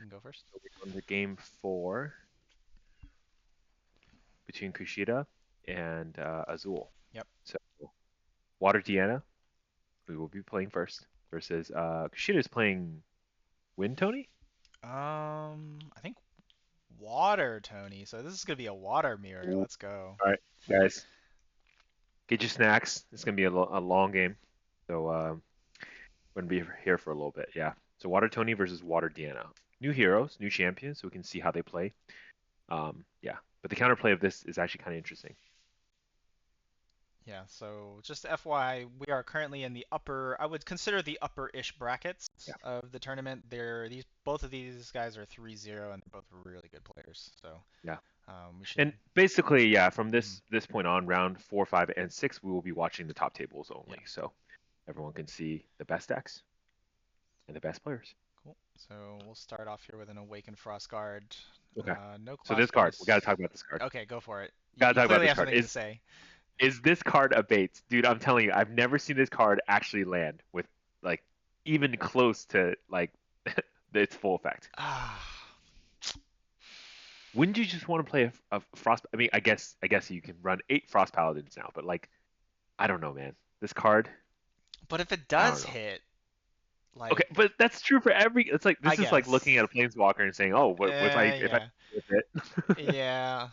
can go first. So we're on the game 4 between Kushida and Azul. Yep. So Water Deanna, we will be playing first versus Kushida is playing Wind Tony. I think water, Tony. So this is gonna be a water mirror. Ooh. Let's go. All right, guys, get your snacks. It's gonna be a long game, so we're gonna be here for a little bit. Yeah. So Water Tony versus Water Deanna. New heroes, new champions, so we can see how they play. Yeah, but the counterplay of this is actually kind of interesting. Yeah. So just FYI, we are currently in the upper. I would consider the upper-ish brackets Yeah. of the tournament. They're these both of these guys are 3-0 and they're both really good players. So Yeah. we should. And basically, yeah, from Mhm. this point on, round 4, 5, and 6, we will be watching the top tables only, Yeah. so everyone can see the best decks and the best players. Cool. So we'll start off here with an Awakened Frost Guard. Okay. No So class this card, we got to bonus. talk about this card. Okay, go for it. You, Got to you talk about clearly this have card. something to say. Is this card a bait, dude? I'm telling you, I've never seen this card actually land with like even close to like its full effect. Ah, Wouldn't you just want to play a frost? I mean, I guess you can run 8 Frost Paladins now, but like I don't know, man. This card, but if it I don't does know. hit, Okay, like, but that's true for every. It's like I this is like looking guess. at a planeswalker and saying, "Oh, what if I Yeah. with it?" Yeah.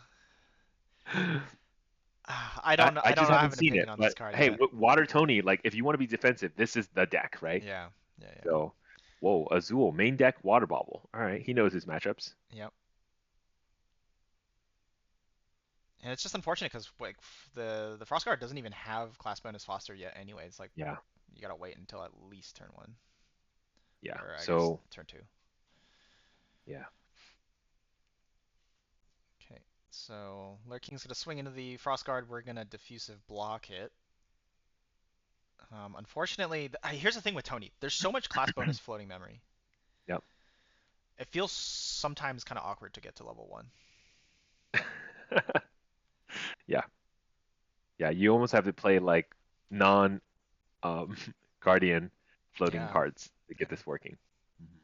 I I, don't know. I I don't just have haven't an seen opinion it, on this but card hey, yet. Water Tony, like if you want to be defensive, this is the deck, right? Yeah. Yeah. Yeah. So, whoa, Azul main deck Water Bobble. All right, he knows his matchups. Yep. And it's just unfortunate because like the Frost Guard doesn't even have class bonus foster yet. Anyway, it's like Yeah, you gotta wait until at least turn one, yeah. or I guess So, turn two. yeah, Okay. So Lurking's gonna swing into the Frost Guard. We're gonna diffusive block it. Unfortunately, here's the thing with Tony. There's so much class bonus floating memory. yep. It feels sometimes kind of awkward to get to level one. Yeah, yeah. You almost have to play like non um Guardian floating Yeah. cards to Yeah. get this working. Mhm.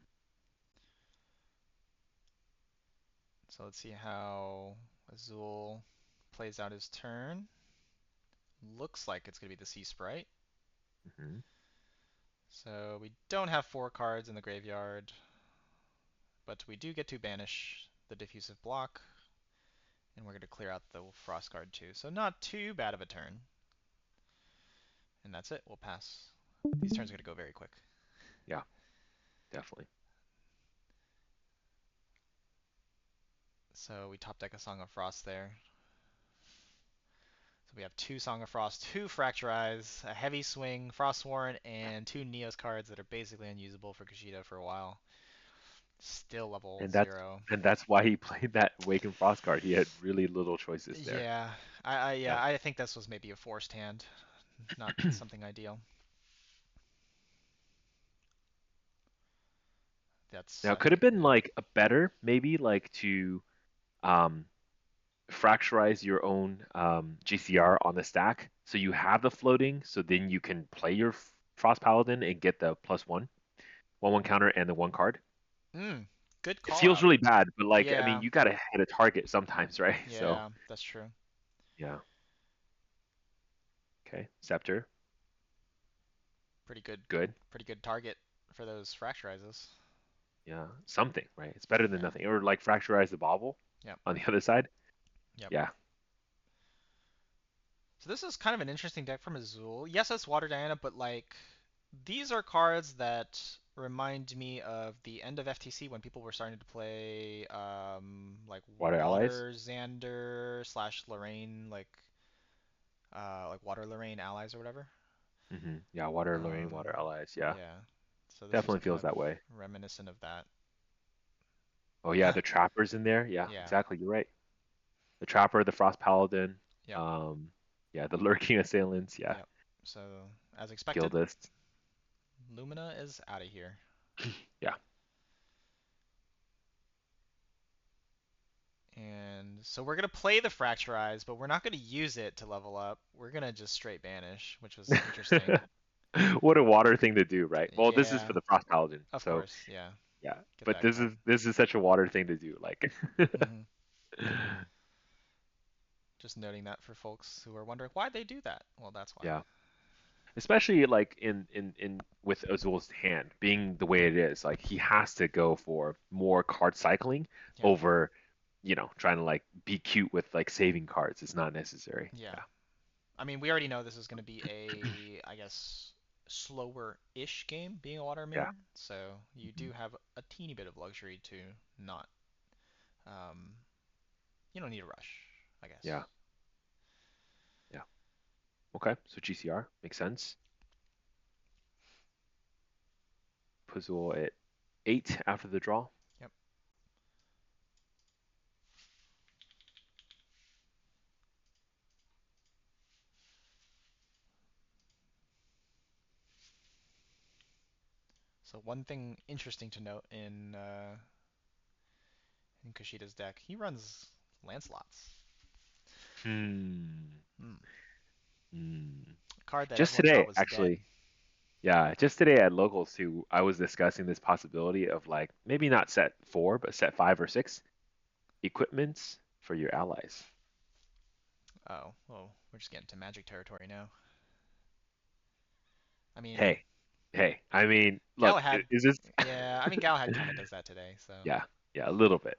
So let's see how Azul plays out his turn. Looks like it's gonna be the Sea Sprite. Mhm. So we don't have 4 cards in the graveyard, but we do get to banish the diffusive block, and we're going to clear out the Frost Guard too. So not too bad of a turn. And that's it. We'll pass. These turns are going to go very quick. Yeah, definitely. So we top deck a Song of Frost there. So we have 2 Song of Frost, 2 Fracturize, a Heavy Swing, Frost Warren, and 2 Neos cards that are basically unusable for Kushida for a while. Still level And that's 0. and that's why he played that Awakened Frost card. He had really little choices there. Yeah, I Yeah. yeah, I think this was maybe a forced hand, not something ideal. That's Now, I could think have been yeah. like a better, maybe like to um, fracturize your own GCR on the stack, so you have the floating, so then you can play your Frost Paladin and get the +1/1 counter and the 1 card. Mm, good It call feels out. really bad, but like I Yeah, mean, you gotta hit a target sometimes, right? So yeah, that's true. yeah, okay, Scepter, Pretty good, good, pretty good target for those fracturizes. yeah, something, right? It's better than Yeah, nothing. Or like fracturize the Bobble yep, on the other side. yep. Yeah, So this is kind of an interesting deck from Azul. Yes, it's Water Diana, but like these are cards that remind me of the end of FTC when people were starting to play like Water Allies. Water Xander slash Lorraine, like Water Lorraine allies or whatever. Yeah, Water Lorraine, Um, Water Allies. Yeah, yeah. So this was definitely kind feels of that way. reminiscent of that. Oh yeah, the Trapper's in there. Yeah, Yeah. exactly. You're right. The Trapper, the Frost Paladin. Yep. Um, yeah, the Lurking Assailants. Yeah, Yep. So as expected, Guildist. Lumina is out of here. Yeah, And so we're gonna play the Fracturize, but we're not gonna use it to level up. We're gonna just straight banish, which was interesting. what a water thing to do, right? Well, this is Yeah, for the Frost Paladin. of So course. Yeah. Yeah, Get but that card. this is such a water thing to do. Like, Hmm. Just noting that for folks who are wondering why they do that. Well, that's why. yeah, especially like in with Azul's hand being the way it is, like he has to go for more card cycling Yeah. over, trying to like be cute with like saving cards. It's not necessary. Yeah. Yeah, I mean, we already know this is going to be a, I guess, slower-ish game, being a water yeah, mirror. So you hmm do have a teeny bit of luxury to not. Um, you don't need a rush, I guess. yeah, yeah. Okay, so GCR makes sense. Puzzle at 8 after the draw. Yep. So one thing interesting to note in Kushida's deck, he runs Lancelots. Hmm. Hmm. Hmm. A card that Just everyone thought today, was dead. actually. Yeah, just today at locals too, I was discussing this possibility of like maybe not set 4, but set 5 or 6 equipments for your allies. Oh, well, we're just getting to Magic territory now. I mean, Hey, hey. I mean, look, Galahad. is this? Yeah, I mean Galahad kind of does that today. So, Yeah, yeah, a little bit,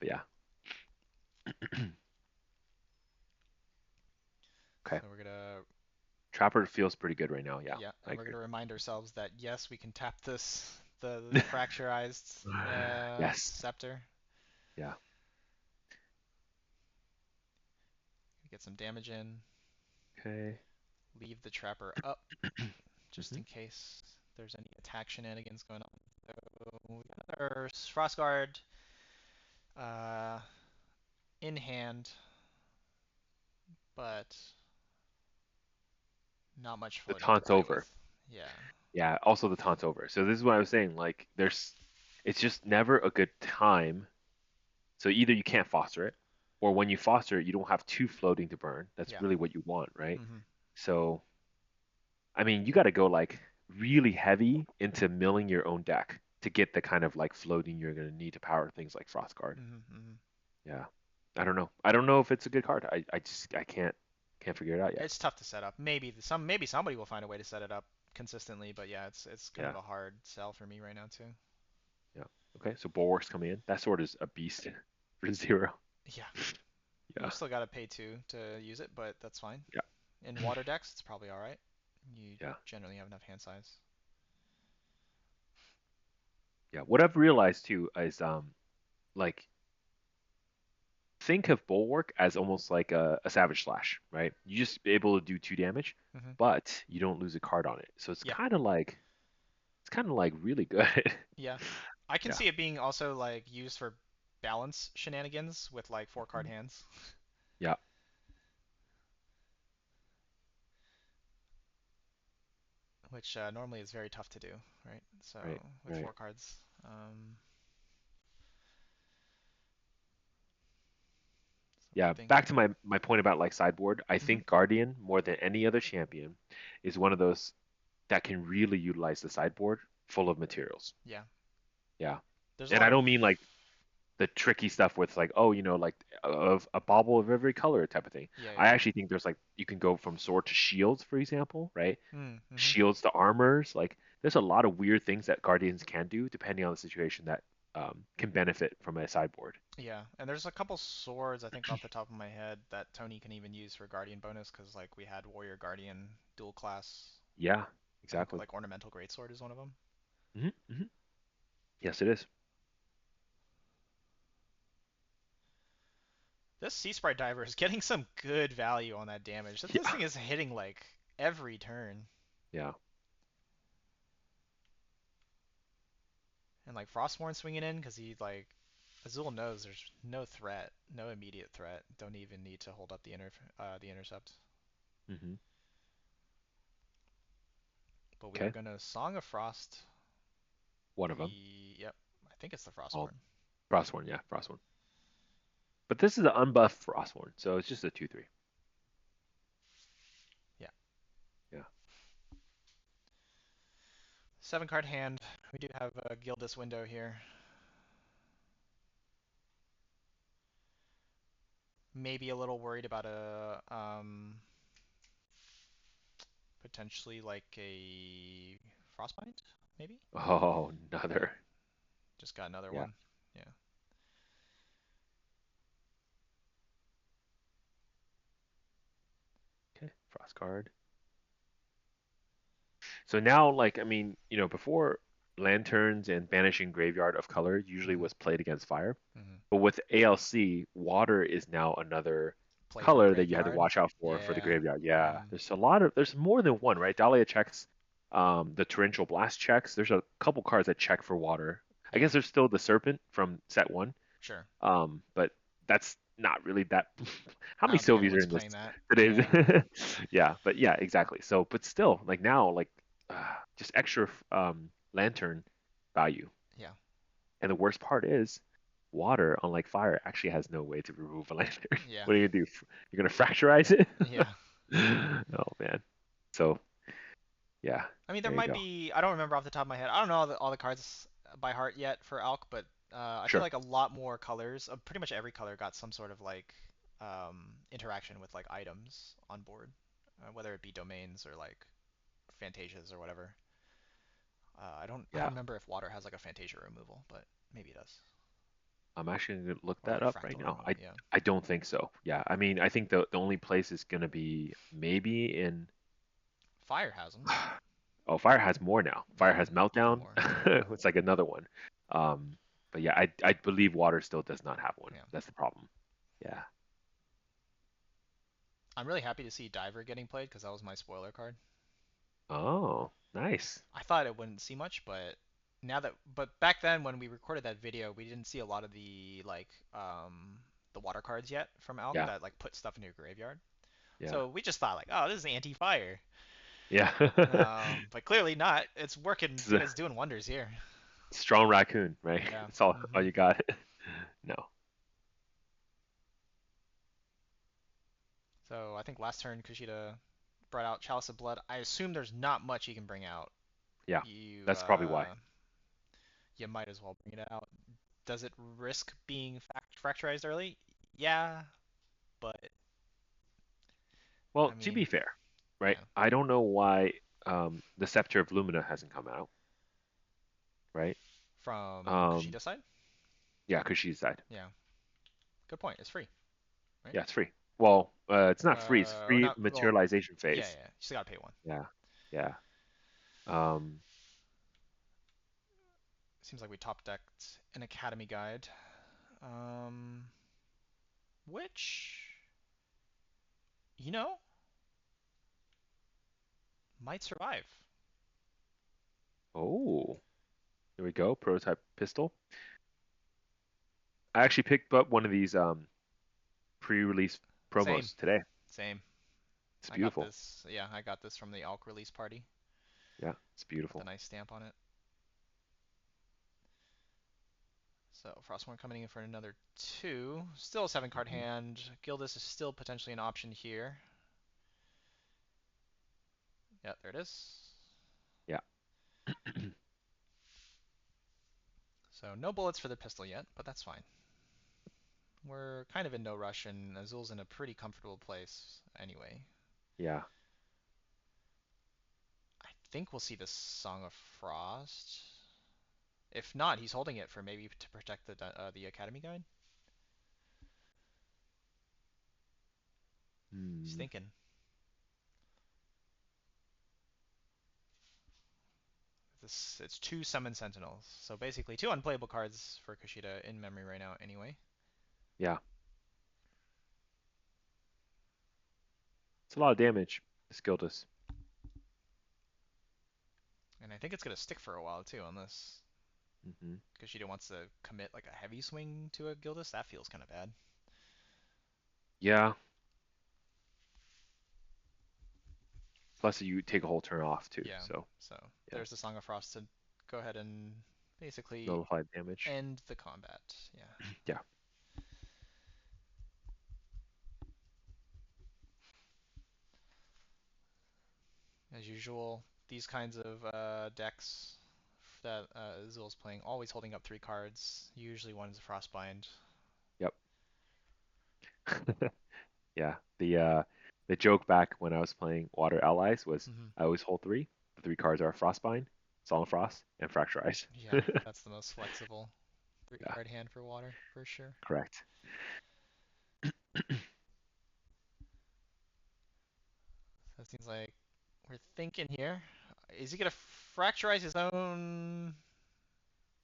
but yeah. Okay, so we're gonna Trapper feels pretty good right now. Yeah, yeah, I and we're agree. gonna remind ourselves that yes, we can tap the fracturized Yes, scepter, yeah. get some damage in, Okay. leave the trapper up just hmm in case there's any attack shenanigans going on. So we got our Frostguard uh, in hand, but not much The floating to taunt's play with. over. Yeah, Yeah, also the taunt's over. So this is what I was saying. Like, it's just never a good time. So either you can't foster it, or when you foster it, you don't have two floating to burn. That's yeah. really what you want, right? Hmm. So, I mean, you got to go like really heavy into milling your own deck to get the kind of like floating you're going to need to power things like Frostguard. Hmm. Hmm. Yeah. I don't know. I don't know if it's a good card. I just I can't figure it out yet. It's tough to set up. Maybe somebody will find a way to set it up consistently, but yeah, it's kind Yeah. of a hard sell for me right now too. Yeah. Okay. So Bulwark's coming in. That sword is a beast for 0. Yeah, you Yeah. still gotta pay two to use it, but that's fine. Yeah. In water decks, it's probably all right. You Yeah. generally have enough hand size. Yeah. What I've realized too is like think of Bulwark as almost like a Savage Slash, right? You just be able to do 2 damage, Hmm. but you don't lose a card on it. So Yeah, it's kind of like really good. yeah. I can Yeah. see it being also like used for balance shenanigans with like four card Mhm. hands, Yeah. which normally is very tough to do, right? So Right. with Right. four cards, so Yeah. Back to thinking. my point about like sideboard. I Hmm. think Guardian more than any other champion is one of those that can really utilize the sideboard full of materials. Yeah, Yeah. there's a And lot I of don't mean like the tricky stuff with like, oh, like of a bauble of every color type of thing. yeah, I yeah. actually think there's like you can go from sword to shields, for example, right? Mm-hmm. Shields to armors. Like there's a lot of weird things that guardians can do depending on the situation that can benefit from a sideboard. Yeah, and there's a couple swords I think off the top of my head that Tony can even use for Guardian bonus because like we had Warrior Guardian dual class. Yeah, I think exactly. like Ornamental Greatsword is one of them. Hmm. Yes, it is. This Sea Sprite Diver is getting some good value on that damage. This Yeah, thing is hitting like every turn. yeah. And like Frostborn swinging in because he like Azul knows there's no threat, no immediate threat. Don't even need to hold up the intercept. Hmm. But we are Okay, gonna Song of Frost. one of them. Yep, I think it's the Oh, Frostborn. Frostborn, yeah, Frostborn. But this is an unbuffed Frostborn, so it's just a 2/3. Yeah. Yeah. Seven card hand. We do have a Gildas window here. Maybe a little worried about a potentially like a Frostbind, maybe? Oh, Yeah, another. just got another Yeah. one. Yeah. Okay. Frost guard. So now, like, I mean, before lanterns and banishing graveyard of color usually hmm was played against fire, hmm but with ALC, water is now another Play for color that you had to graveyard. watch out for the Yeah. graveyard. Yeah, hmm there's more than one, right? Dahlia checks, the torrential blast checks. There's a couple cards that check for water. I Yeah. guess there's still the serpent from set one, Sure. but that's not really that. How I many don't think Sylvies are anyone's in this playing that. today? Yeah. Yeah, but yeah, exactly. So, but still, like now, like just extra lantern value. Yeah. And the worst part is, water, unlike fire, actually has no way to remove a lantern. Yeah. What are you gonna do? You're gonna fracturize it? Yeah. Oh man. So yeah, I mean, there there you might go. be. I don't remember off the top of my head. I don't know all the cards by heart yet for Alk, but I feel Sure. like a lot more colors. Pretty much every color got some sort of like interaction with like items on board, whether it be domains or like Fantasias or whatever. I Yeah. don't remember if water has like a Fantasia removal, but maybe it does, I'm actually gonna look or that like up right fractal now. removal. Yeah. I don't think so. Yeah. I mean, I think the only place is gonna be maybe in. Fire has them. Oh, Fire has more now. Fire Yeah, has even Meltdown. more. It's like another one. Um, but yeah, I believe Water still does not have one. Yeah. That's the problem. Yeah. I'm really happy to see Diver getting played because that was my spoiler card. Oh, nice. I thought it wouldn't see much, but but back then when we recorded that video, we didn't see a lot of the water cards yet from Alk Yeah. that like put stuff in your graveyard. Yeah. So we just thought like, oh, this is anti-fire. Yeah. But clearly not. It's working. It's a It's doing wonders here. strong raccoon, right? Yeah. That's all you got. No. So I think last turn Kushida brought out Chalice of Blood. I assume there's not much you can bring out. Yeah. You That's probably why. uh, you might as well bring it out. Does it risk being fracturized early? Yeah, but Well, I to be mean, fair, right? yeah. I don't know why the Scepter of Lumina hasn't come out, right? From Um, Kushida's side? yeah, because she's died. Yeah. Good point. It's free, right? Yeah, it's free. Well, it's not free. It's Or free not. Well, materialization yeah, phase. yeah. You still gotta pay one. Yeah, yeah. Um, Seems like we top decked an Academy guide, um, which you know might survive. oh, here we go. Prototype pistol. I actually picked up one of these pre-release Same, promos today. same. It's I got beautiful. this. Yeah, I got this from the Alk release party Yeah, it's with a beautiful. nice stamp on it. So Frostborn coming in for another two. Still a seven card Hmm. hand. Gildas is still potentially an option here. Yeah, there it is. Yeah, So no bullets for the pistol yet, but that's fine. We're kind of in no rush, and Azul's in a pretty comfortable place anyway. yeah. I think we'll see the Song of Frost. If not, he's holding it for maybe to protect the Academy guide. He's Hmm. thinking. It's two Summon Sentinels, so basically two unplayable cards for Kushida in memory right now anyway. Yeah, it's a lot of damage. Skildus. And I think it's gonna stick for a while too, unless Hmm. Kushida wants to commit like a heavy swing to a Gildas. That feels kind of bad. Yeah. Plus, you take a whole turn off too. Yeah, So so yeah, there's the Song of Frost to go ahead and basically nullified damage. end the combat. Yeah. Yeah. As usual, these kinds of decks that Azul's playing, always holding up 3 cards. Usually one is a Frostbind. Yep. Yeah. The joke back when I was playing Water Allies was Hmm. I always hold three. The 3 cards are Frostbind, Solemn Frost, and Fracturize. Yeah, that's the most flexible three Yeah, card hand for water, for sure. correct. So it seems like we're thinking here. Is he gonna fracturize his own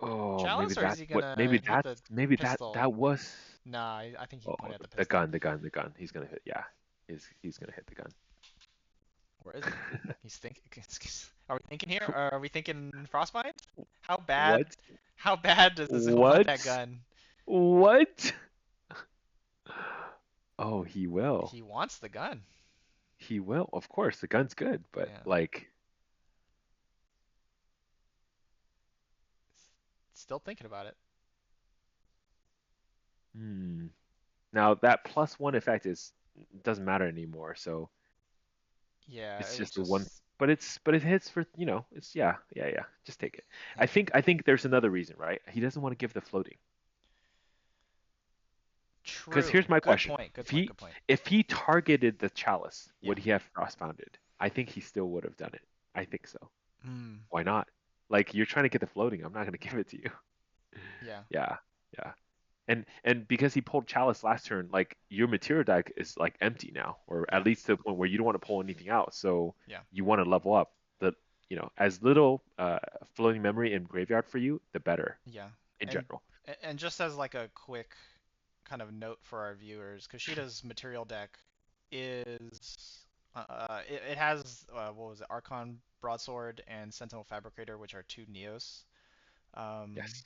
Oh, maybe chalice, or is that's he what gonna hit the maybe pistol? that was Nah, I think he oh pointed at the the pistol. gun, the gun. He's gonna hit, yeah. He's gonna hit the gun. Or is he? He's thinking. Are we thinking here? Or are we thinking Frostbind? How bad? What? How bad does Azul want that What? gun? What? Oh, he will. He wants the gun. He will. Of course, the gun's good, but Yeah. like, Still thinking about it. hmm. Now that +1 effect is doesn't matter anymore, so Yeah, it's it was just the one. just But it hits for it's yeah. Just take it. yeah. I think there's another reason, right? He doesn't want to give the floating. Because True. here's my Good question: point. Good point. Good point. if he targeted the chalice, Yeah. would he have frost-bounded? I think he still would have done it. I think so. Hmm. Why not? Like you're trying to get the floating. I'm not going to give it to you. Yeah. Yeah, yeah. And because he pulled chalice last turn, like your material deck is like empty now, or Yeah. at least to the point where you don't want to pull anything out. So Yeah. you want to level up. The as little floating memory in graveyard for you, the better Yeah. in And general. and just as like a quick kind of note for our viewers, Kushida's material deck is it has what was it, Archon Broadsword and Sentinel Fabricator, which are um, Yes.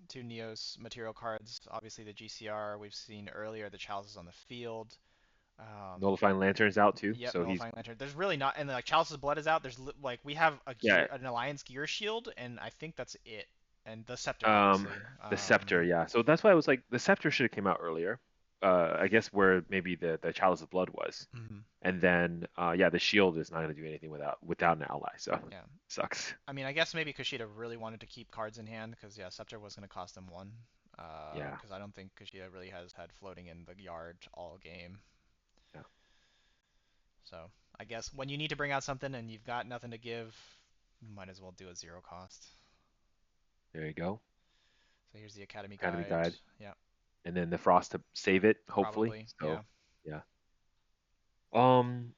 2 Neos material cards. Obviously the GCR we've seen earlier, the chalices on the field. Um, Nullifying lanterns out too, yep, so he's Nullifying Lantern. There's really not, and like Chalice's Blood is out. Like we have a yeah. gear, an Alliance gear shield, and I think that's it. And the Scepter, Um, obviously. the scepter, yeah. So that's why I was like, the scepter should have came out earlier. I guess where maybe the chalice of blood was, Mhm. and then yeah, the shield is not going to do anything without an ally, so Yeah. sucks. I mean, I guess maybe Kushida really wanted to keep cards in hand because yeah, Scepter was going to cost him one. Yeah, Because I don't think Kushida really has had floating in the yard all game. yeah. So I guess when you need to bring out something and you've got nothing to give, you might as well do a 0 cost. There you go. So here's the Academy Academy Guide. guide, Yeah, and then the frost to save it, hopefully. probably. So Yeah. yeah. Um,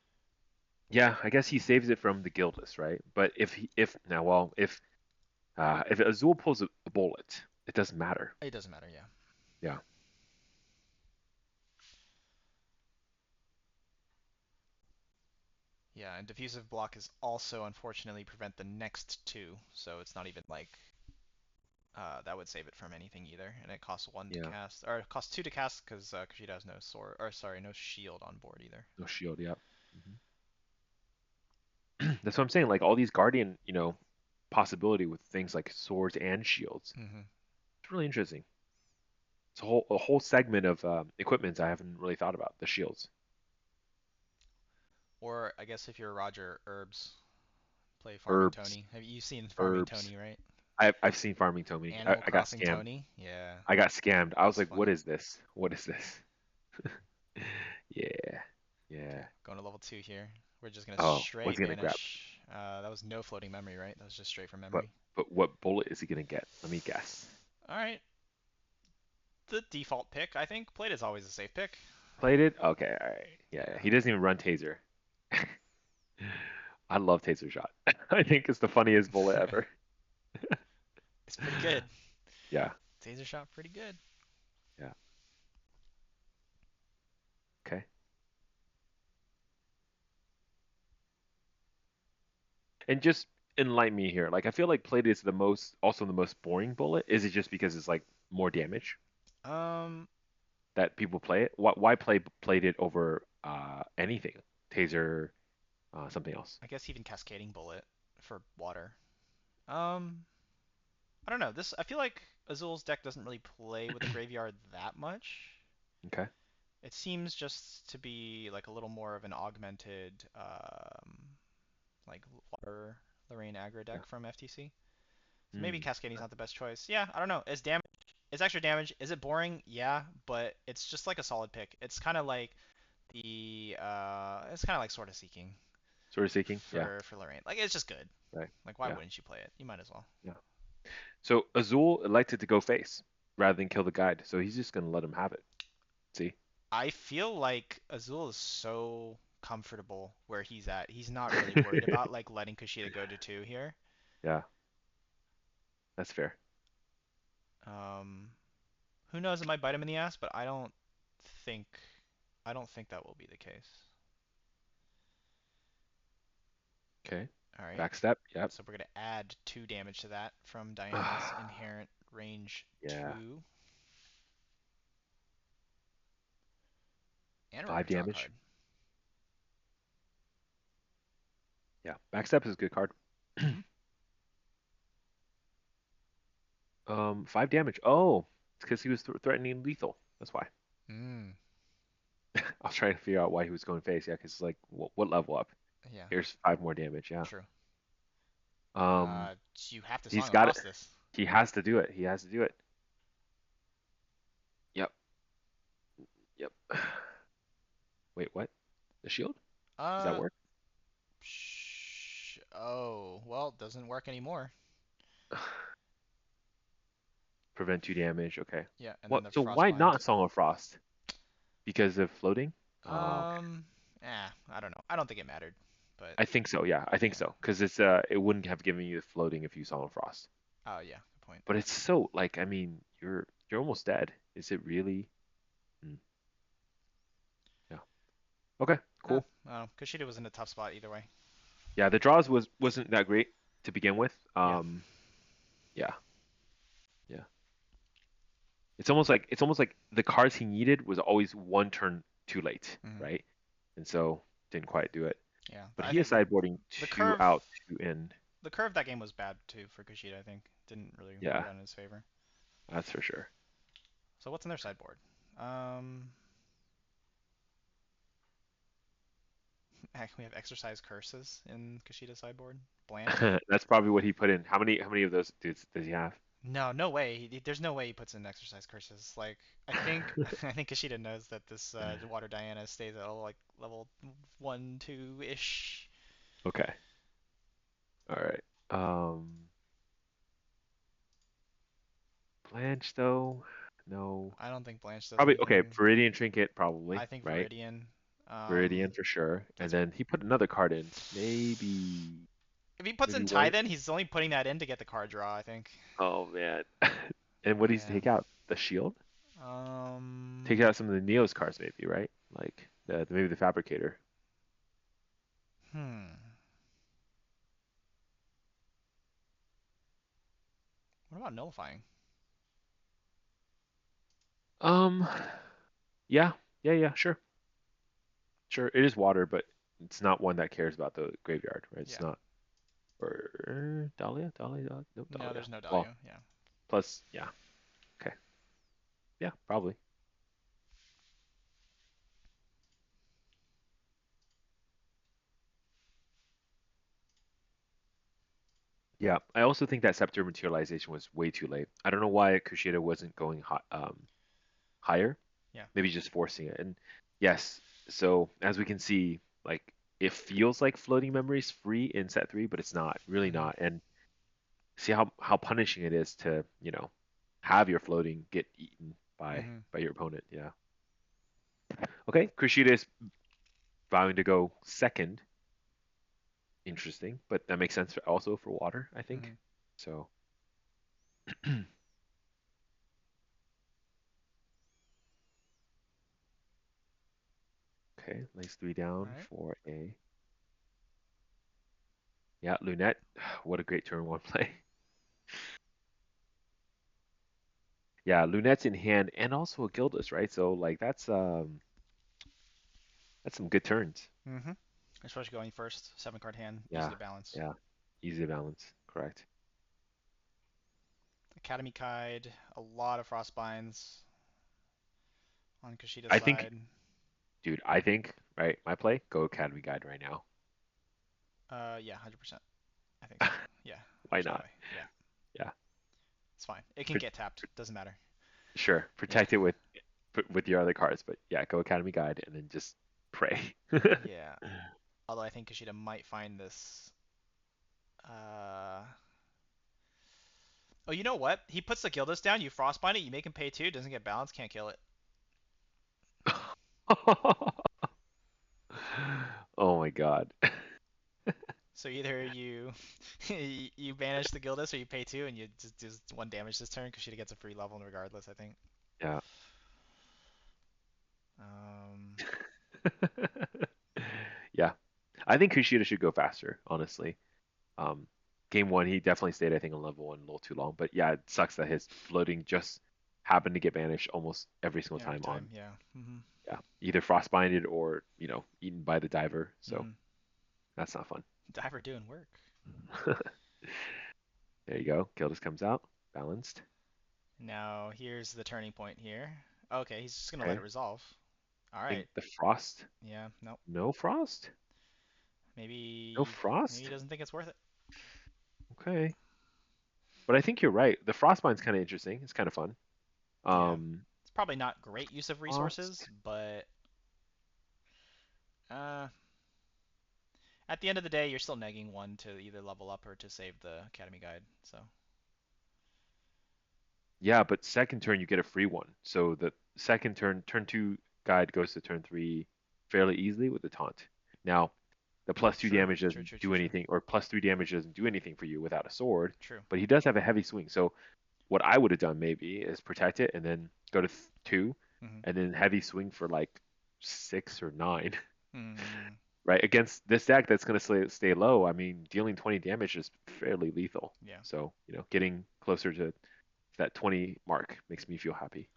yeah. I guess he saves it from the guildless, right? But if now, well, if Azul pulls a bullet, it doesn't matter. It doesn't matter. Yeah. Yeah. Yeah, and diffusive block is also unfortunately prevent the next two, so it's not even like that would save it from anything either. And it costs 1 to Yeah. cast, or it costs 2 to cast because Kushida has no sword, or sorry, no shield on board either. No shield. Yeah. That's what I'm saying. Like all these guardian, possibility with things like swords and shields. Hmm. It's really interesting. It's a whole segment of equipments I haven't really thought about. The shields, Or I guess if you're Roger Herbs, play Farming herbs, Tony. Have you seen Farming herbs. Tony, right? I've seen farming Tony. Animal I got Crossing scammed. Tony. Yeah, I got scammed. I was that's like, what funny. is this? What is this? Yeah, Okay, yeah. going to level 2 here. We're just gonna Oh, what's straight he gonna grab? banish. That was no floating memory, right? That was just straight from But memory. but what bullet is he gonna get? Let me guess. All right, the default pick, I think. Plate is always a safe pick. Played it? Okay, all right. Yeah, yeah. Yeah, He doesn't even run taser. I love taser shot. I think it's the funniest bullet ever. it's pretty good. Yeah, Taser shot, pretty good. yeah. Okay. And just enlighten me here. Like I feel like plate is also the most boring bullet. Is it just because it's like more damage Um, that people play it? Why played it over anything? Taser, something else. I guess even cascading bullet for water. Um, I don't know. I feel like Azul's deck doesn't really play with the graveyard that much. Okay. It seems just to be like a little more of an augmented, like water Lorraine aggro Yeah. deck from FTC. So maybe Hmm. Cascading's not the best choice. Yeah, I don't know. It's damage. It's extra damage. Is it boring? Yeah, but it's just like a solid pick. It's kind of like it's kind of like Sword of Seeking Sort of seeking. Yeah. for Lorraine. Like it's just good. Right. Like why Yeah. wouldn't you play it? You might as well. Yeah. So Azul elected to go face rather than kill the guide. So he's just gonna let him have it. See? I feel like Azul is so comfortable where he's at. He's not really worried about like letting Kushida go to 2 here. Yeah, that's fair. Um, who knows? It might bite him in the ass, but think I don't think that will be the case. Okay. All right. Backstep. Yep. So we're gonna add 2 damage to that from Diana's inherent range Yeah. 2, and we're gonna Five draw a damage. card. Yeah. Backstep is a good card. Hmm. 5 damage. Oh, it's because he was threatening lethal. That's why. Mm, I was trying to figure out why he was going face. Yeah, because it's like, what level up? yeah, Here's 5 more damage. Yeah. true. Um, You have to he's Song of got it. Frost this. He has to do it. He has to do it. Yep. Yep. Wait, what? The shield? Does that Uh, work? oh, well, doesn't work anymore. Prevent 2 damage. Okay. Yeah, and then What? the So why Frostbind. not Song of Frost? Because of floating? Oh, okay. Um, I don't know. I don't think it mattered, but I think so. Yeah, I think yeah. so. Because it wouldn't have given you the floating if you Song of Frost. Oh yeah, good point. But it's so like I mean you're almost dead. Is it really? Hmm, yeah. Okay. Cool. Kushida was in a tough spot either way. Yeah. The draws wasn't that great to begin with. Yeah. Yeah. Yeah. It's almost like the cards he needed was always one turn too late, Hmm. right? And so didn't quite do it. Yeah, But I he is think sideboarding the two curve, out, two in. the curve that game was bad too for Kushida. I think didn't really Yeah, work out in his favor. that's for sure. So what's in their sideboard? Um, we have Exercise Curses in Kushida's sideboard. Blanch. That's probably what he put in. How many of those dudes does he have? No, no way. There's no way he puts in Exercise Curses. Like I think I think Kushida knows that this Water Diana stays at like level 1, 2 ish. Okay. All right. Blanche though, no. I don't think Blanche does Probably okay. anything. Viridian Trinket I probably, think right? Viridian. Viridian for sure. And That's then he put another card in. Maybe if he puts maybe in white. Tithe, he's only putting that in to get the card draw. I think. Oh man. And what does he Yeah. take out? The shield? Take Um. out some of the Neos cards maybe, right? Like maybe the Fabricator. Hmm. What about nullifying? Um yeah. Yeah, yeah, sure. Sure. It is water, but it's not one that cares about the graveyard, right? It's Yeah. not or Dahlia? Dahlia? Nope, No, Dahlia. there's no Well, Dalio. Yeah. plus yeah. Okay. Yeah, probably. Yeah, I also think that scepter materialization was way too late. I don't know why Kushida wasn't going higher. Yeah. Maybe just forcing it. And yes, so as we can see, like it feels like floating memories free in set three, but it's not, really Mhm. not. And see how punishing it is to, have your floating get eaten by Mhm. by your opponent. Yeah. Okay, Kushida is vowing to go second. Interesting, but that makes sense also for water, I think. Mhm. So okay, lays 3 All down right. for a yeah, Lunette. What a great turn one play. Yeah, Lunette's in hand and also a Gildas, right? So like that's some good turns. Mhm. Especially going first, 7 card hand, easy Yeah, to balance. yeah. Easy to balance. Correct. Academy Kide, a lot of Frostbinds on Kushida's I think, side. dude, right, my play, go Academy Guide right now. Yeah, 100%. I think so. Yeah, Why there's no not? way. Yeah. Yeah. It's fine. It can Pr- get tapped. Doesn't matter. sure, Yeah. protect it with your other cards, but yeah, go Academy Guide and then just pray. Yeah. Although I think Kushida might find this. Uh... Oh, you know what? He puts the Gildas down. You frostbind it. You make him pay two. Doesn't get balanced. Can't kill it. Oh my God. So either you you banish the Gildas or you pay two and you just do one damage this turn. Kushida gets a free level regardless. I think. Yeah. Um. Yeah. I think Kushida should go faster, honestly. Um, game one, he definitely stayed, I think, on level one a little too long. But yeah, it sucks that his floating just happened to get banished almost every single Every time time. on, Yeah. yeah, either frostbinded or, eaten by the diver. So Mhm. that's not fun. Diver doing work. There you go. Gildas comes out, balanced. Now here's the turning point here. Okay, he's just gonna let it Okay. resolve. All I think right. the frost. Yeah. Nope. No frost? No Maybe he frost? doesn't think it's worth it. Okay. But I think you're right. The frostbind's kind of interesting. It's kind of fun. Yeah. Um, It's probably not great use of resources, frost. but uh, at the end of the day, you're still negging one to either level up or to save the Academy Guide. So Yeah, but second turn you get a free one. So the second turn, turn two guide goes to turn three fairly easily with the taunt. Now, the plus two true, damage true, doesn't true, true, do true, anything, or plus three damage doesn't do anything for you without a sword, true. but he does have a heavy swing. So what I would have done maybe is protect it and then go to two, Mm-hmm. and then heavy swing for like 6 or 9, Mm-hmm. right? Against this deck that's going to stay low, I mean, dealing 20 damage is fairly lethal. Yeah. So, getting closer to that 20 mark makes me feel happy.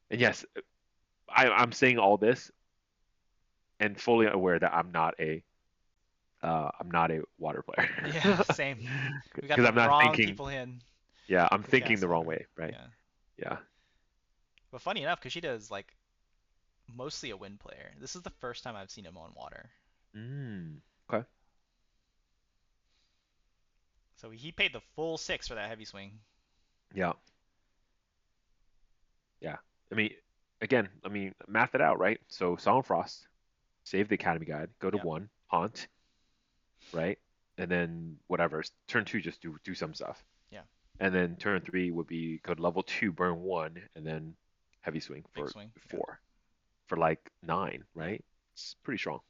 And yes, I'm saying all this and fully aware that I'm not a water Yeah. player Same. We got because the I'm not wrong thinking. people in Yeah, I'm to thinking cast the wrong water. way, right? Yeah. Yeah. But funny enough, Kushida is like mostly a wind player. This is the first time I've seen him on water. Okay. So he paid the full six for that heavy swing. Yeah. Yeah. I mean, again, math it out, right? So Song Frost, save the Academy Guide, go to Yep. one, haunt, right? And then whatever. Turn two, just do some stuff. Yeah. And then turn three would be go to level two, burn one, and then heavy swing Big for swing. Yeah. 4 for like 9, Yeah. right? It's pretty strong.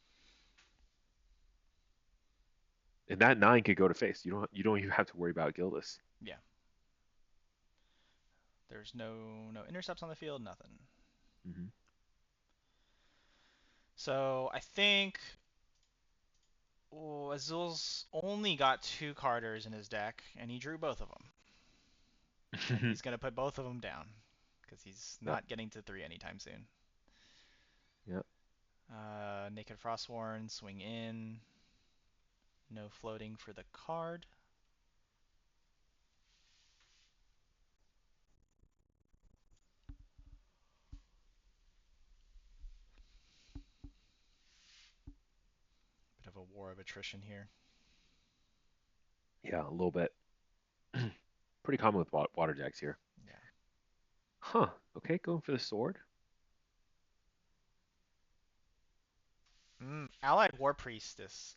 And that 9 could go to face. You don't even have to worry about Gildas. Yeah. There's no intercepts on the field. Nothing. Hmm. So I think Azul's only got two Carters in his deck, and he drew both of them. And he's going to put both of them down because he's Yep. not getting to three anytime soon. Yep. Naked Frostworn, swing in. No floating for the card. Bit of a war of attrition here. Yeah, a little bit. Pretty common with water jacks here. Yeah. Huh. Okay, going for the sword. Allied War Priestess.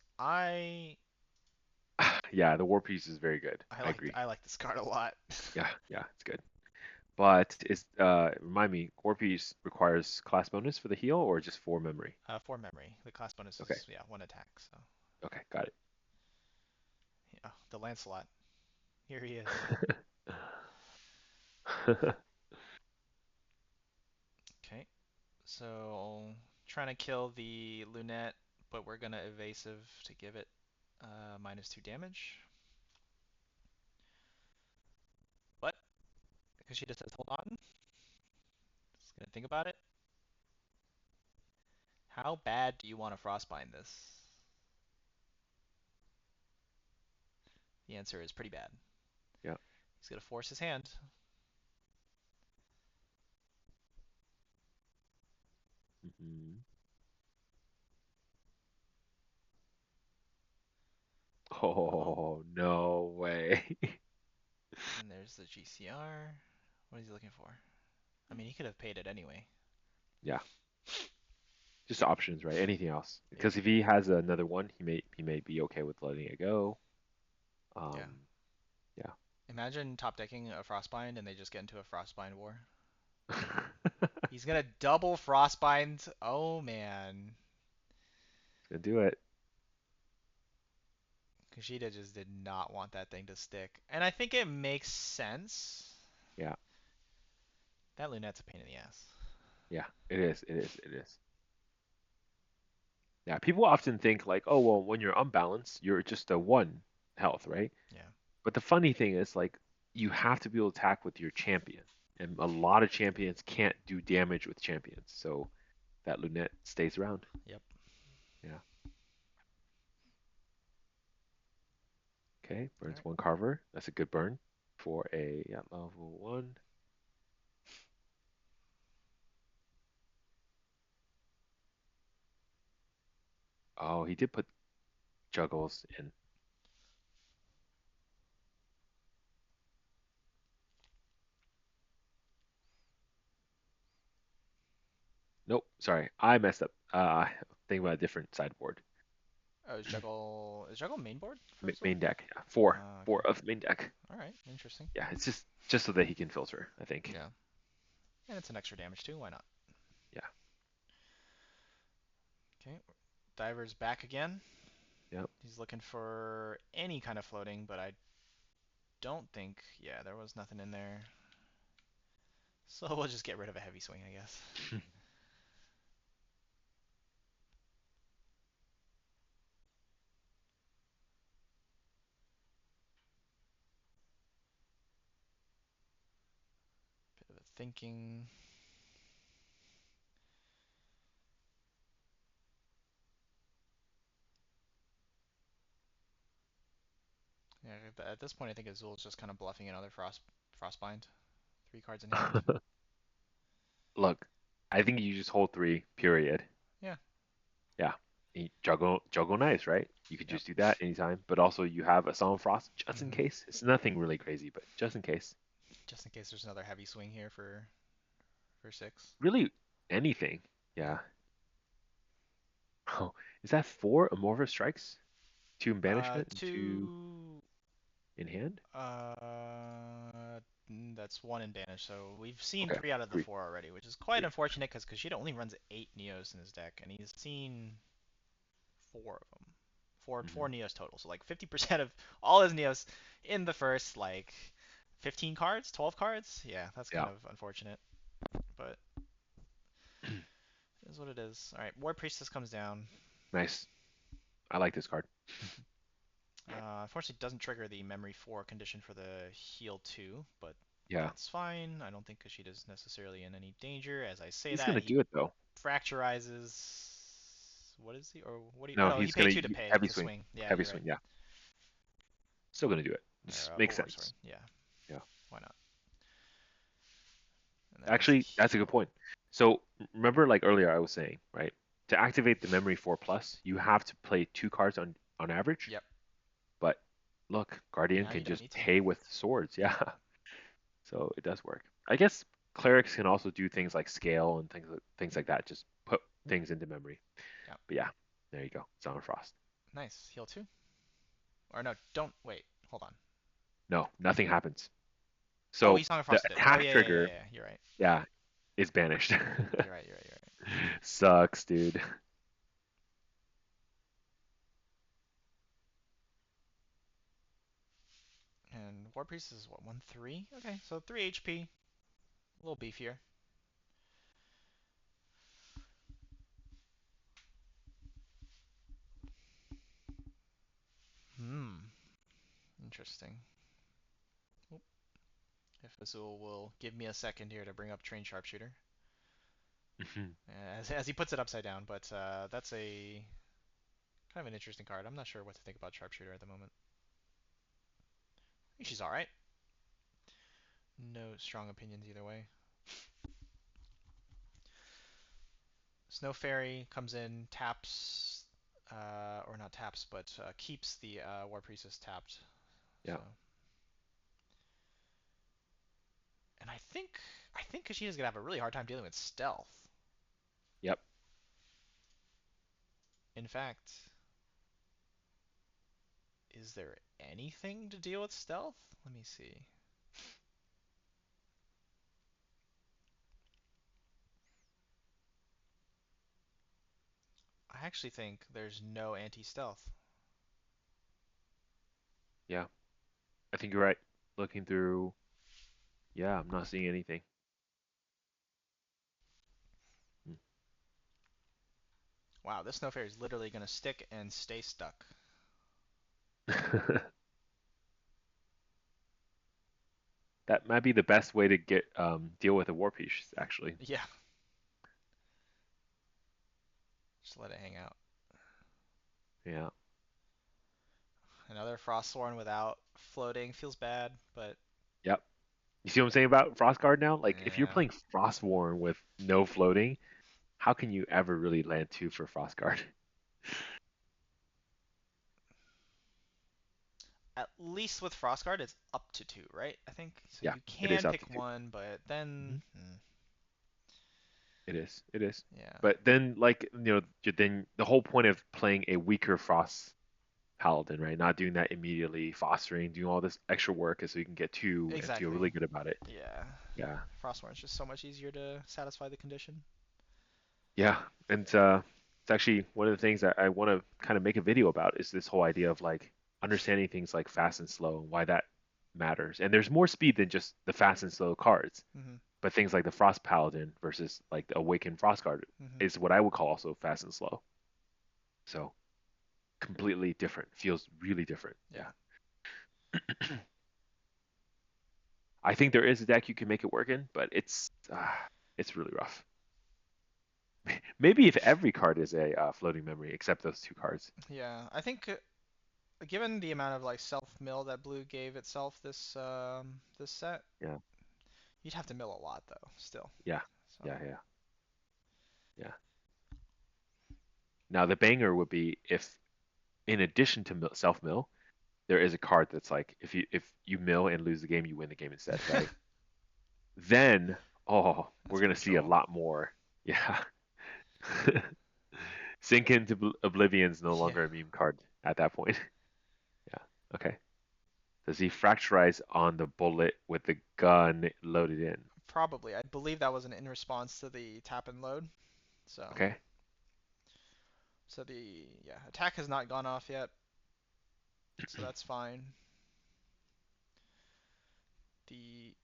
Yeah, the war piece is very good. I I like agree. I like this card a lot. Yeah, yeah, it's good. But remind me, war piece requires class bonus for the heal or just 4 memory? For memory, the class bonus Okay. is one attack. So Okay, got yeah, the Lancelot. Here he is. it. Okay, so trying to kill the Lunette, but we're gonna evasive to give it -2 damage. But because she just says hold on, just gonna think about it. How bad do you want to frostbind this? The answer is pretty bad. Yeah. He's gonna force his hand. Hmm. Oh, Oh, no way. And there's the GCR. What is he looking for? I mean, he could have paid it anyway. Yeah, just options, right? Anything else? Yep. Because if he has another one, he may be okay with letting it go. Yeah. Yeah. Imagine top decking a Frostbind and they just get into a Frostbind war. He's gonna double Frostbind. Oh man. Gonna do it. Kushida just did not want that thing to stick. And I think it makes sense. Yeah. That Lunette's a pain in the ass. Yeah. It is. It is. It is. Yeah. People often think like, oh well, when you're unbalanced, you're just a one health, right? Yeah. But the funny thing is like you have to be able to attack with your champion, and a lot of champions can't do damage with champions, so that Lunette stays around. Yep. Yeah. Okay. All Burns right. one Carver. That's a good burn for a level one. Oh, he did put juggles in. Nope, sorry, I messed up. Thinking about a different sideboard. Oh, is Juggle main board for Azul? Main deck, yeah. Four, Okay. four of main deck. All right. Interesting. Yeah, it's just so that he can filter, I think. Yeah. And it's an extra damage too. Why not? Yeah, Okay. Diver's back again. yeah. He's looking for any kind of floating, but I don't think. Yeah, there was nothing in there. So we'll just get rid of a heavy swing, I guess. Bit of a thinking. Yeah, at this point, I think Azul's just kind of bluffing another Frostbind. 3 cards in hand. Look, I think you just hold three. Period. Yeah. Yeah. Juggle knives, right? You could Yep. just do that anytime, but also you have a Solemn Frost just in Hmm. case. It's nothing really crazy, but just in case. Just in case there's another heavy swing here for 6. Really, anything. Yeah. Yeah. Oh, is that four Amorphous Strikes? Two in banishment and two Two. in hand? That's 1 in banish. So we've seen Okay, 3 out of the three, 4 already, which is quite three. unfortunate because Kushida only runs 8 Neos in his deck, and he's seen 4 of them. Four Hmm. Neos total. So like 50% of all his Neos in the first like 15 cards, 12 cards. Yeah, that's kind Yeah, of unfortunate, but it is what it is. All right, War Priestess comes down. nice. I like this card. Unfortunately, doesn't trigger the Memory 4 condition for the Heal 2, but Yeah, that's fine. I don't think Kushida's necessarily in any danger. As I say he's that, gonna he do it though. fracturizes. What is he? Or what do you? Oh No, no, he he's paid gonna 2 to pay heavy to swing, swing. Yeah, heavy you're right. swing. Yeah, still gonna do it. This Or makes Bulwark Sword. sense. Yeah, Yeah, why not? And then there's the actually, that's a good heal. point. So remember, like earlier, I was saying, right? To activate the Memory 4 Plus, you have to play two cards on average. Yep. But look, Guardian Now you can don't just need to. pay with swords. Yeah, so it does work. I guess clerics can also do things like scale and things like that. Just put things into memory. Yep. But yeah, there you go. It's on Frost. Nice. Heal 2. Or no, don't wait. Hold on. No, nothing happens. Oh, So he's on the frosted it. Oh attack yeah, yeah, yeah, trigger, yeah. You're right. yeah, is banished. You're right. You're right. You're right. Sucks, dude. And War Priest is what 1-3? Okay, so 3 HP. A little beefier. Hmm. Interesting. Oop. If Azul will give me a second here to bring up Train Sharpshooter, as he puts it upside down, but that's a kind of an interesting card. I'm not sure what to think about Sharpshooter at the moment. I think she's all right. No strong opinions either way. Snow Fairy comes in, taps, or not taps, but keeps the War Priestess tapped. Yeah. So think I think Kushida's gonna have a really hard time dealing with stealth. Yep. In fact, is there anything to deal with stealth? Let me see. I actually think there's no anti-stealth. Yeah. I think you're right. Looking through, yeah, I'm not seeing anything. Wow, this snow fairy is literally gonna stick and stay stuck. That might be the best way to get deal with a war piece, actually. Yeah, just let it hang out. Yeah. Another Frostsworn without floating feels bad, but Yep. You see what I'm saying about Frostguard now? Like, if you're yeah. playing Frostborn with no floating, how can you ever really land two for Frostguard? At least with Frostguard, it's up to two, right? I think so. Yeah, You it is can up to pick two. one, but Mhm. then, It is. It is. yeah, But then, like, then the whole point of playing a weaker Frost Paladin, right? Not doing that immediately, fostering, doing all this extra work is so you can get two and feel exactly. really good about it. Yeah, Yeah. Frostsworn is just so much easier to satisfy the condition. Yeah. And it's actually one of the things that I want to kind of make a video about is this whole idea of like understanding things like fast and slow and why that matters. And there's more speed than just the fast and slow cards, Hmm. but things like the Frost Paladin versus like the Awakened Frostguard Hmm. is what I would call also fast and slow. So completely different. Feels really different. Yeah. Yeah. I think there is a deck you can make it work in, but it's really rough. Maybe if every card is a floating memory, except those two cards. Yeah, I think given the amount of like self mill that blue gave itself this set, Yeah, you'd have to mill a lot though, still. yeah, So yeah. Yeah. Now the banger would be if, in addition to self mill, there is a card that's like if you mill and lose the game, you win the game instead, right? Then we're that's gonna pretty see a troll. lot more. Yeah. Sink into Oblivion's no Yeah, longer a meme card at that point. Yeah. Okay. Does he fracturize on the bullet with the gun loaded in? probably. I believe that was an in response to the tap and load. So Okay. so the yeah attack has not gone off yet, so that's fine. The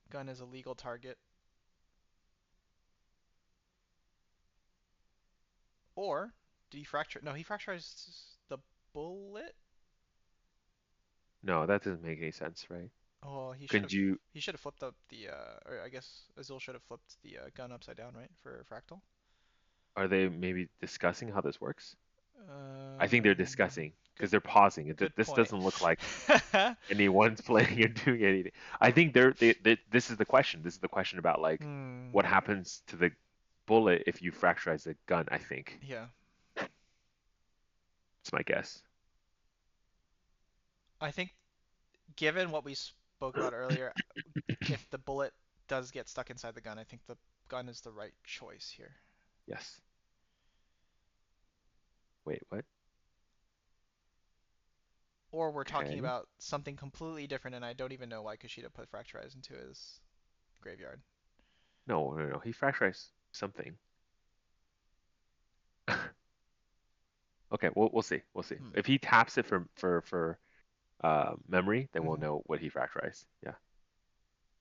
gun is a legal target. Or did he fracture? No, he fracturized the bullet. No, that doesn't make any sense, right? Oh, Couldn't you? he should have flipped up the or I guess Azul should have flipped the gun upside down, right, for fractal. Are they maybe discussing how this works? I think they're Um, discussing good because they're pausing. good This point. doesn't look like anyone's playing or doing anything. I think this is the question. This is the question about like Hmm. what happens to the bullet if you fracturize the gun. I think Yeah, it's my guess. I think given what we spoke about earlier, if the bullet does get stuck inside the gun, I think the gun is the right choice here. Yes. Wait, what? Or we're talking Okay. about something completely different, and I don't even know why Kushida put Fracturize into his graveyard. No, no, no. He fracturized something. Okay, we'll see. We'll see. Hmm. If he taps it for memory, then we'll Hmm. know what he fracturized. Yeah.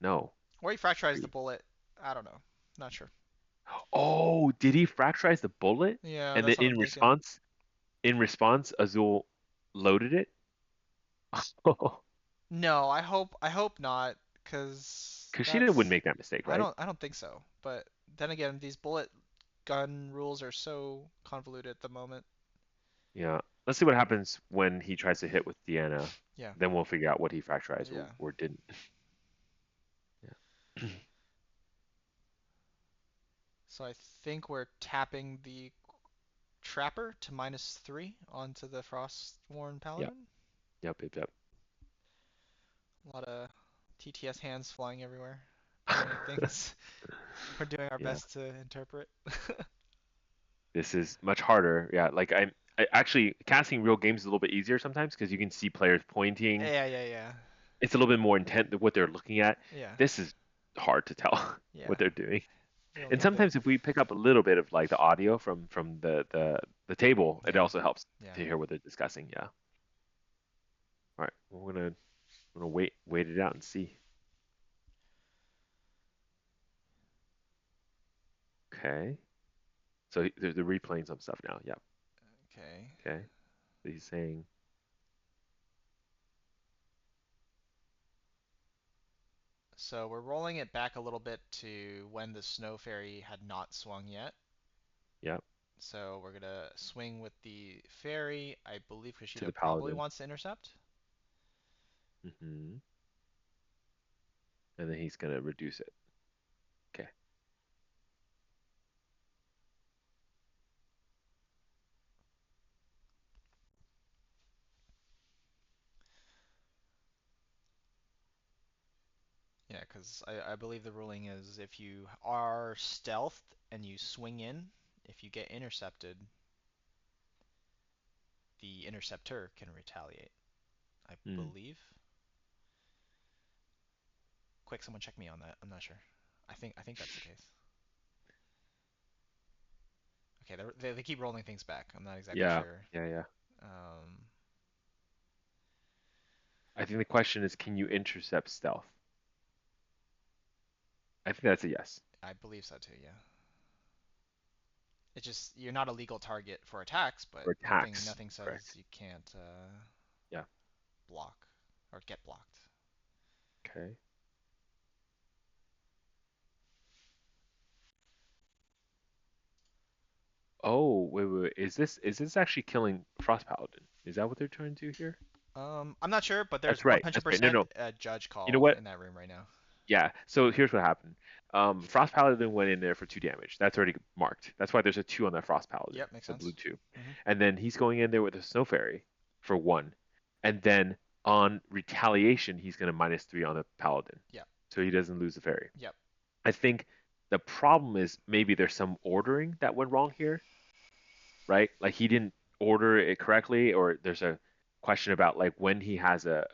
No. Or he Fracturized the bullet. I don't know. Not sure. Oh, did he fracturize the bullet? Yeah, And then that's what I'm thinking. in response, Azul loaded it. No, I hope not, cause Kushida wouldn't that's make that mistake, right? I don't think so. But then again, these bullet gun rules are so convoluted at the moment. Yeah. Let's see what happens when he tries to hit with Deanna. Yeah, Then we'll figure out what he fracturized yeah. or didn't. Yeah. So I think we're tapping the Trapper to -3 onto the Frostworn Yep. Paladin. Yep. Yep. Yep. A lot of TTS hands flying everywhere. I think it's we're doing our Yeah. best to interpret. This is much harder. Yeah, like I actually casting real games is a little bit easier sometimes because you can see players pointing. Yeah, yeah, yeah, It's a little bit more intent than what they're looking at. yeah, This is hard to tell yeah. what they're doing. Real And nitpick. sometimes if we pick up a little bit of like the audio from the table, it Yeah, also helps yeah. to hear what they're discussing. Yeah. All right, we're gonna wait it out and see. Okay. So they're replaying some stuff now. Yeah. Okay. Okay. So he's saying, So we're rolling it back a little bit to when the snow fairy had not swung yet. yeah, So we're gonna swing with the fairy. I believe to Kushida the probably paladin. wants to intercept. Hmm. And then he's gonna reduce it. Okay. Yeah, because I believe the ruling is if you are stealthed and you swing in, if you get intercepted, the interceptor can retaliate. I Hmm. believe. Quick, someone check me on that. I'm not sure. I think that's the case. Okay, they keep rolling things back. I'm not exactly Yeah. sure. Yeah. Yeah. Um, I think the question is, can you intercept stealth? I think that's a yes. I believe so too. Yeah. It's just you're not a legal target for attacks, but Or nothing attacks. nothing says Correct. you can't Yeah. block or get blocked. Okay. Oh, wait. Is this actually killing Frost Paladin? Is that what they're trying to do here? I'm not sure, but there's That's right. That's right. No, 100% no. a judge You know call what? in that room right now. Yeah. So here's what happened. Frost Paladin went in there for 2 damage. That's already marked. That's why there's a 2 on that Frost Paladin, Yep, makes the blue sense. 2. Hmm. And then he's going in there with a Snow Fairy for 1. And then on retaliation, he's going to -3 on the Paladin. Yep, So he doesn't lose the fairy. yep. I think the problem is maybe there's some ordering that went wrong here, right? Like he didn't order it correctly, or there's a question about like when he has a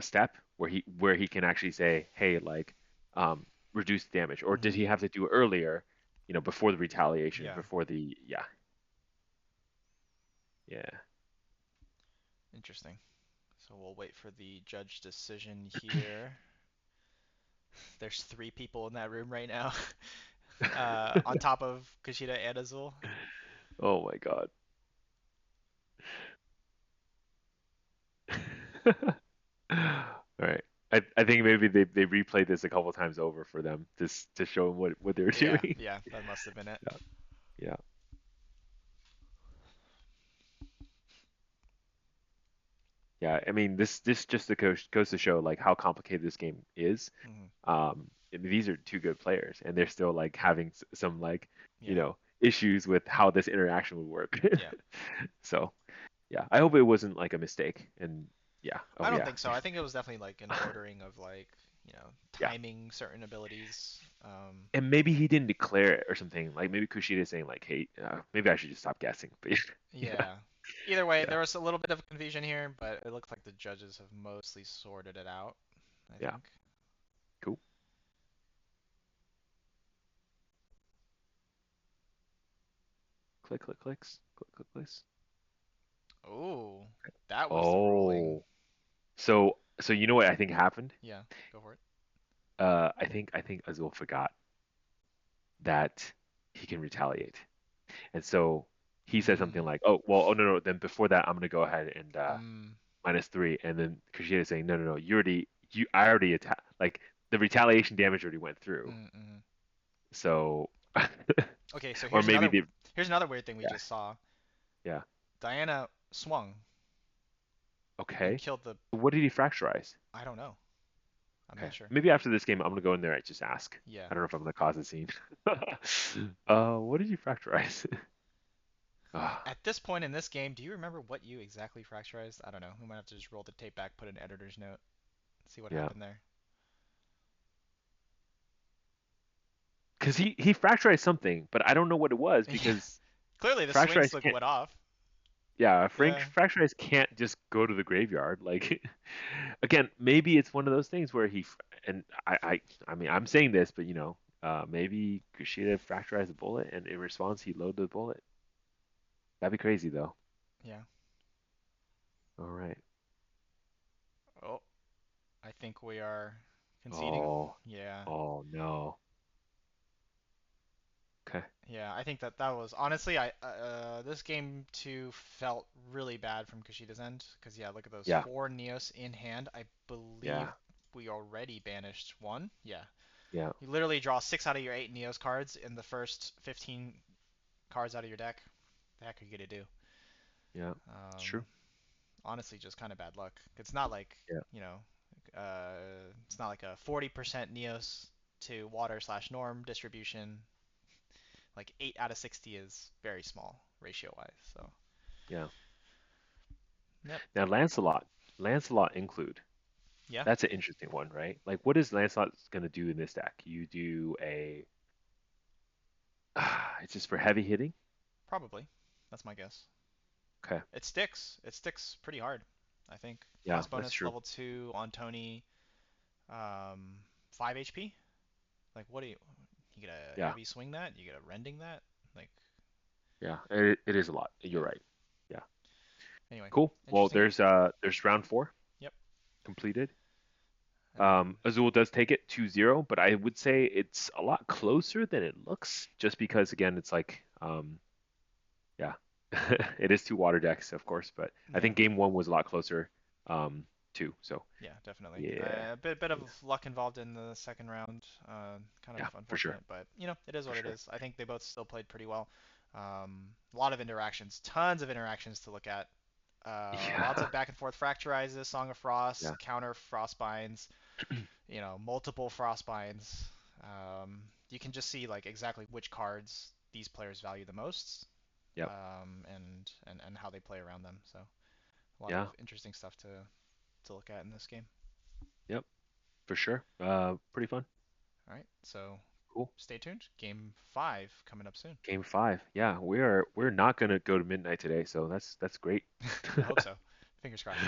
step where he can actually say, hey, like reduce damage, or did Hmm. he have to do it earlier, before the retaliation, Yeah, before the yeah. interesting. So we'll wait for the judge decision here. There's three people in that room right now, on top of Kushida and Azul. Oh my God. All right. I think maybe they replayed this a couple times over for them to show them what they're Yeah, doing. yeah, that must have been it. Yeah. Yeah. Yeah, I mean this just goes to show like how complicated this game is. Hmm. I mean, these are two good players, and they're still like having some like Yeah, issues with how this interaction would work. yeah. So yeah, I hope it wasn't like a mistake. And yeah, I oh don't yeah, think so. I think it was definitely like an ordering of like, yeah. timing certain abilities. And maybe he didn't declare it or something. Like maybe Kushida is saying like, hey, maybe I should just stop guessing. But yeah, Yeah. Either way, yeah, there was a little bit of confusion here, but it looks like the judges have mostly sorted it out, I yeah. think. Cool. Click, click, clicks, click, click, clicks. Oh, that was the ruling. Oh. So you know what I think happened? Yeah, go for it. I think Azul forgot that he can retaliate, and so he said something Mm, like, "Oh, well, oh no, no, then before that, I'm gonna go ahead and mm, -3," and then Kushida is saying, "No, no, no, I already like the retaliation damage already went through, mm, mm. so Okay, so or maybe they, here's another weird thing we yeah, just saw. yeah, Diana swung and okay. killed the. What did he fracturize? I don't know. I'm Okay, not sure. maybe after this game, I'm gonna go in there and just ask. Yeah. I don't know if I'm gonna cause a scene. What did you fracturize? Ah, At this point in this game, do you remember what you exactly fracturized? I don't know. We might have to just roll the tape back, put an editor's note, see what yeah. happened there. because he fracturized something, but I don't know what it was Yeah. because Clearly the swing fracturized slick can't. went off. Yeah, Yeah. fracturized can't just go to the graveyard. Like, again, maybe it's one of those things where and I mean, I'm saying this, but maybe Kushida fracturized the bullet, and in response, he loaded the bullet. That'd be crazy, though. Yeah. All right. Oh, I think we are conceding. Oh, Yeah. oh no. Okay. Yeah, I think that was honestly I this game too felt really bad from Kushida's end because yeah, look at those Yeah, four Neos in hand. I believe yeah, we already banished one. Yeah, yeah, you literally draw 6 out of your 8 Neos cards in the first 15 cards out of your deck. The heck are you gonna do? yeah. It's Um, true. honestly, just kind of bad luck. It's not like Yeah, you know, it's not like a 40% Neos to water slash norm distribution. Like 8 out of 60 is very small ratio wise. So yeah. yep. Now, Lancelot include. Yeah, That's an interesting one, right? Like, what is Lancelot gonna do in this deck? You do a, it's just for heavy hitting. probably. That's my guess. Okay. It sticks. It sticks pretty hard, I think. Yeah, Frost that's bonus true. level 2 on Tony, um, 5 HP. Like, what do you get a Yeah, heavy swing that? You get a rending that? Like, yeah. It is a lot. You're yeah. right. Yeah. Anyway, Cool. Well, interesting game. there's round four Yep. completed. And Azul does take it 2-0, but I would say it's a lot closer than it looks, just because again, it's like yeah, it is two water decks, of course, but I yeah, think game one was a lot closer too. So yeah, definitely. yeah, A bit of yeah, luck involved in the second round. Kind of yeah, for sure, unfortunate, but it is for what it sure. is. I think they both still played pretty well. A lot of interactions, tons of interactions to look at. Lots Yeah, of back and forth fracturizes, Song of Frost, yeah, counter Frostbinds, multiple Frostbinds. You can just see like exactly which cards these players value the most, yep, and how they play around them. So a lot of yeah, interesting stuff to look at in this game. yep, for sure. Pretty fun. All right, so Cool. stay tuned. Game 5 coming up soon. Game five. Yeah, we're not gonna go to midnight today, so that's great. I hope so. Fingers crossed.